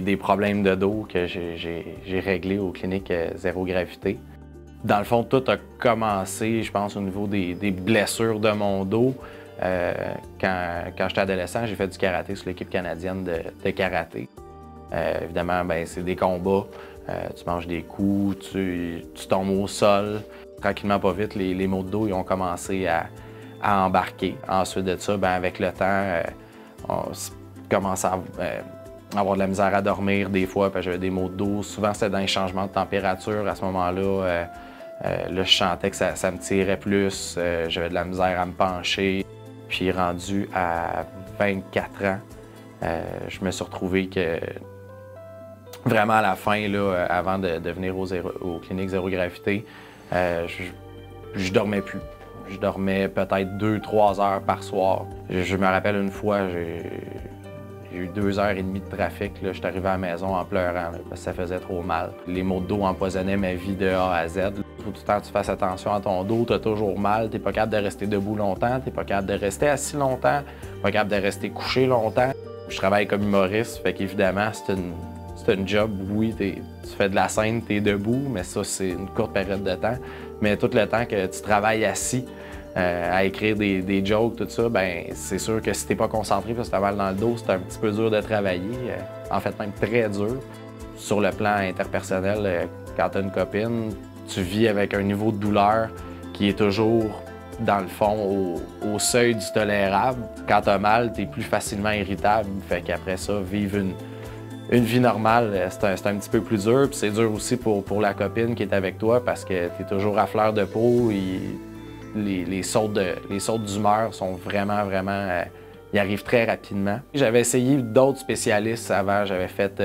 des problèmes de dos que j'ai réglés aux cliniques Zéro Gravité. Dans le fond, tout a commencé, je pense, au niveau des blessures de mon dos. Quand j'étais adolescent, j'ai fait du karaté sur l'équipe canadienne de karaté. Évidemment, ben, c'est des combats. Tu manges des coups, tu tombes au sol. Tranquillement, pas vite, les maux de dos ils ont commencé à embarquer. Ensuite de ça, ben, avec le temps, on commence à avoir de la misère à dormir des fois, parce que j'avais des maux de dos. Souvent, c'était dans les changements de température. À ce moment-là, là, je sentais que ça me tirait plus. J'avais de la misère à me pencher. Puis rendu à 24 ans, je me suis retrouvé que vraiment à la fin, là, avant de venir aux cliniques Zéro Gravité, je dormais plus. Je dormais peut-être 2-3 heures par soir. Je me rappelle une fois, j'ai eu 2h30 de trafic. Je suis arrivé à la maison en pleurant là, parce que ça faisait trop mal. Les maux de dos empoisonnaient ma vie de A à Z. Il faut tout le temps que tu fasses attention à ton dos, tu as toujours mal, tu n'es pas capable de rester debout longtemps, tu n'es pas capable de rester assis longtemps, tu n'es pas capable de rester couché longtemps. Je travaille comme humoriste, fait qu'évidemment, c'est une job, oui, tu fais de la scène, tu es debout, mais ça, c'est une courte période de temps. Mais tout le temps que tu travailles assis, à écrire des jokes, tout ça, ben c'est sûr que si t'es pas concentré parce que t'as mal dans le dos, c'est un petit peu dur de travailler. En fait, même très dur. Sur le plan interpersonnel, quand t'as une copine, tu vis avec un niveau de douleur qui est toujours, dans le fond, au seuil du tolérable. Quand t'as mal, t'es plus facilement irritable. Fait qu'après ça, vivre une vie normale, c'est un petit peu plus dur. Puis c'est dur aussi pour la copine qui est avec toi parce que t'es toujours à fleur de peau. Les sautes d'humeur sont vraiment, ils arrivent très rapidement. J'avais essayé d'autres spécialistes avant. J'avais fait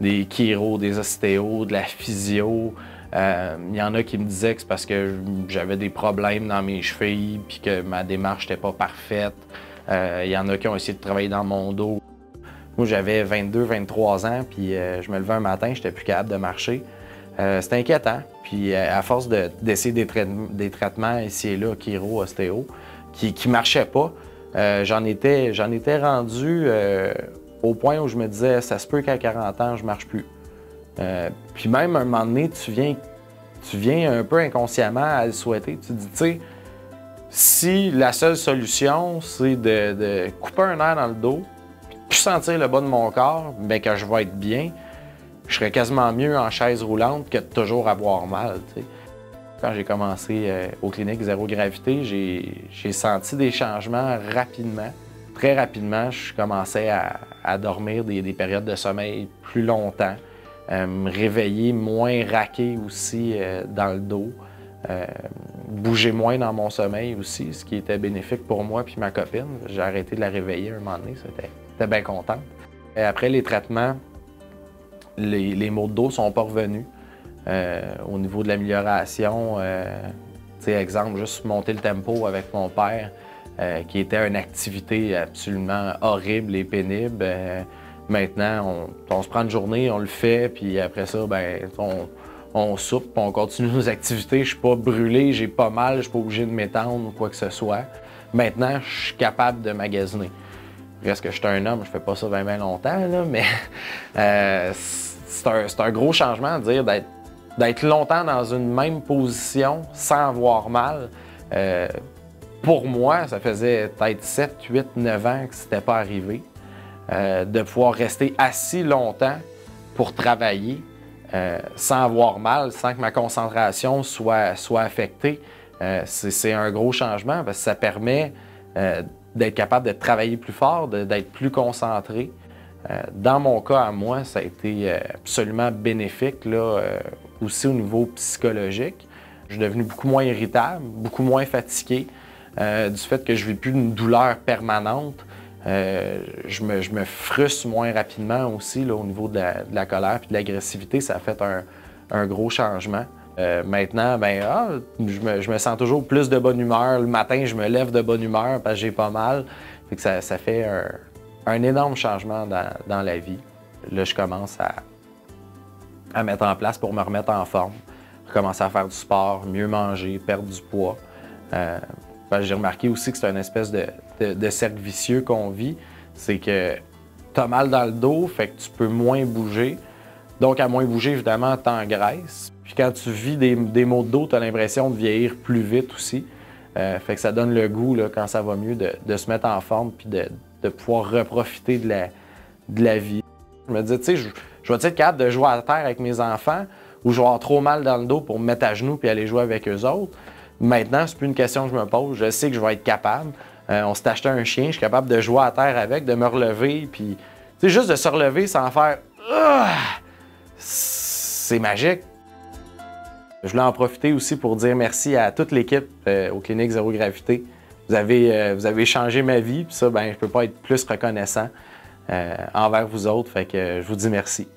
des chiro, des ostéos, de la physio. Il y en a qui me disaient que c'est parce que j'avais des problèmes dans mes chevilles puis que ma démarche n'était pas parfaite. Il y en a qui ont essayé de travailler dans mon dos. Moi, j'avais 22-23 ans, puis je me levais un matin, j'étais plus capable de marcher. C'était inquiétant. Puis à force d'essayer des traitements ici et là, chiro, ostéo, qui ne marchaient pas, j'en étais rendu au point où je me disais, ça se peut qu'à 40 ans, je ne marche plus. Puis même à un moment donné, tu viens un peu inconsciemment à le souhaiter. Tu te dis, tu sais, si la seule solution, c'est de couper un air dans le dos, puis de plus sentir le bas de mon corps, bien que je vais être bien, je serais quasiment mieux en chaise roulante que de toujours avoir mal. T'sais. Quand j'ai commencé aux cliniques Zéro Gravité, j'ai senti des changements rapidement. Très rapidement, je commençais à dormir des périodes de sommeil plus longtemps, me réveiller moins raqué aussi dans le dos, bouger moins dans mon sommeil aussi, ce qui était bénéfique pour moi et ma copine. J'ai arrêté de la réveiller un moment donné, j'étais bien contente. Et après les traitements, les maux de dos sont pas revenus. Au niveau de l'amélioration, exemple, juste monter le tempo avec mon père, qui était une activité absolument horrible et pénible. Maintenant, on se prend une journée, on le fait, puis après ça, ben, on soupe, puis on continue nos activités. Je suis pas brûlé, j'ai pas mal, je suis pas obligé de m'étendre ou quoi que ce soit. Maintenant, je suis capable de magasiner. Reste que je suis un homme, je fais pas ça bien longtemps, là, mais c'est un gros changement de dire d'être longtemps dans une même position sans avoir mal. Pour moi, ça faisait peut-être 7, 8, 9 ans que c'était pas arrivé. De pouvoir rester assis longtemps pour travailler sans avoir mal, sans que ma concentration soit affectée, c'est un gros changement parce que ça permet d'être capable de travailler plus fort, d'être plus concentré. Dans mon cas, à moi, ça a été absolument bénéfique, là, aussi au niveau psychologique. Je suis devenu beaucoup moins irritable, beaucoup moins fatigué, du fait que je ne vis plus d'une douleur permanente. Je me frustre moins rapidement aussi là, au niveau de la colère et de l'agressivité. Ça a fait un gros changement. Maintenant, je me sens toujours plus de bonne humeur. Le matin, je me lève de bonne humeur parce que j'ai pas mal. Fait que ça fait un énorme changement dans la vie. Là, je commence à mettre en place pour me remettre en forme. Recommencer à faire du sport, mieux manger, perdre du poids. J'ai remarqué aussi que c'est une espèce de cercle vicieux qu'on vit. C'est que as mal dans le dos, fait que tu peux moins bouger. Donc, à moins bouger, évidemment, t'engraisses. Puis quand tu vis des maux de dos, tu as l'impression de vieillir plus vite aussi. Fait que ça donne le goût, là, quand ça va mieux, de se mettre en forme puis de pouvoir reprofiter de la vie. Je me disais, tu sais, je vais être capable de jouer à terre avec mes enfants ou je vais avoir trop mal dans le dos pour me mettre à genoux puis aller jouer avec eux autres. Maintenant, c'est plus une question que je me pose. Je sais que je vais être capable. On s'est acheté un chien, je suis capable de jouer à terre avec, de me relever, puis tu sais, juste de se relever sans faire c'est magique. Je voulais en profiter aussi pour dire merci à toute l'équipe aux Cliniques Zéro Gravité. Vous avez changé ma vie, puis ça, ben, je peux pas être plus reconnaissant envers vous autres, fait que je vous dis merci.